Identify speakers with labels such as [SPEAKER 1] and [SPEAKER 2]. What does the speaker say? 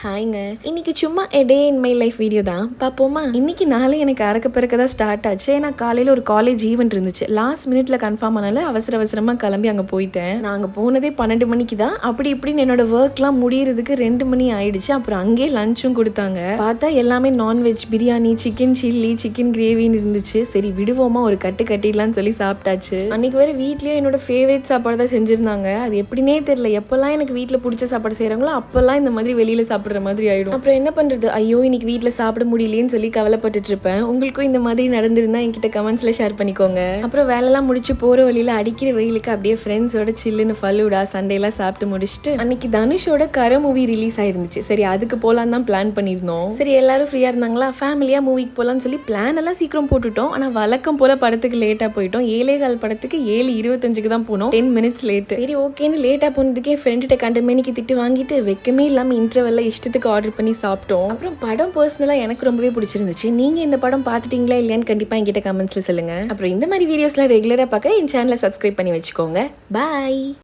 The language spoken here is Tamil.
[SPEAKER 1] ஹாய்ங்க. இன்னைக்கு சும்மா எ டே இன் மை லைஃப் வீடியோ தான் பார்ப்போமா? இன்னைக்கு நாளே எனக்கு அறக்க பறக்க தான் ஸ்டார்ட் ஆச்சு. ஏன்னா காலையில் ஒரு காலேஜ் ஈவெண்ட் இருந்துச்சு. லாஸ்ட் மினிட்ல கன்ஃபார்ம் ஆனால அவசரமாக கிளம்பி அங்கே போயிட்டேன். நான் அங்கே போனதே 12 மணிக்கு தான். அப்படி இப்படின்னு என்னோட ஒர்க்லாம் முடியறதுக்கு 2 மணி ஆயிடுச்சு. அப்புறம் அங்கேயே லஞ்சும் கொடுத்தாங்க. பார்த்தா எல்லாமே non veg, biryani, chicken chilli, chicken கிரேவின்னு இருந்துச்சு. சரி விடுவோமா, ஒரு கட்டு கட்டிடலான்னு சொல்லி சாப்பிட்டாச்சு. அன்னைக்கு வேற வீட்லயே என்னோட ஃபேவரட் சாப்பாடு தான் செஞ்சிருந்தாங்க. அது எப்படின்னே தெரியல. எப்பெல்லாம் எனக்கு வீட்டில் பிடிச்ச சாப்பாடு செய்கிறாங்களோ அப்பெல்லாம் இந்த மாதிரி வெளியில் சாப்பிட்ற மாதிரி ஆயிடும். அப்புறம் என்ன பண்றது, ஐயோ இன்னைக்கு வீட்டில் சாப்பிட முடியலையேன்னு சொல்லி கவலைப்பட்டுட்டு இருப்பேன். உங்களுக்கும் இந்த மாதிரி நடந்திருந்தா என்கிட்ட கமெண்ட்ஸ்ல ஷேர் பண்ணிக்கோங்க. அப்புறம் வேலைலாம் முடிச்சு போற வழியில அடிக்கிற வெயிலுக்கு அப்படியே ஃப்ரெண்ட்ஸோட சில்லுன்னு ஃபலூடா சண்டேலாம் சாப்பிட்டு முடிச்சுட்டு அன்னைக்கு தனுஷோட கரை மூவி ரிலீஸ் ஆயிருந்துச்சு. சரி அதுக்கு போலாம் தான் பிளான் பண்ணியிருந்தோம். சரி எல்லாரும் ஃப்ரீயா இருந்தாங்களா, ஃபேமிலியா மூவிக்கு போலாம்னு சொல்லி பிளான் எல்லாம் சீக்கிரம் போட்டுட்டோம். ஆனா வழக்கம் போல படத்துக்கு லேட்டா போயிட்டோம். 7:15 படத்துக்கு 7:25 தான் போனோம். 10 minutes லேட். சரி ஓகேன்னு லேட்டா போனதுக்கே ஃப்ரெண்ட்கிட்ட கண்டமேனிக்கு திட்டு வாங்கிட்டு வெக்கமே இல்லாம இன்டர்வெல்ல இஷ்டத்துக்கு ஆர்டர் பண்ணி சாப்பிட்டோம். அப்புறம் படம் பர்சனலாக எனக்கு ரொம்பவே பிடிச்சிருந்துச்சு. நீங்கள் இந்த படம் பார்த்துட்டீங்களா இல்லையான்னு கண்டிப்பாக என்கிட்ட கமெண்ட்ஸில் சொல்லுங்கள். அப்புறம் இந்த மாதிரி வீடியோஸ்லாம் ரெகுலராக பார்க்க என் சேனலை சப்ஸ்கிரைப் பண்ணி வச்சுக்கோங்க. பாய்.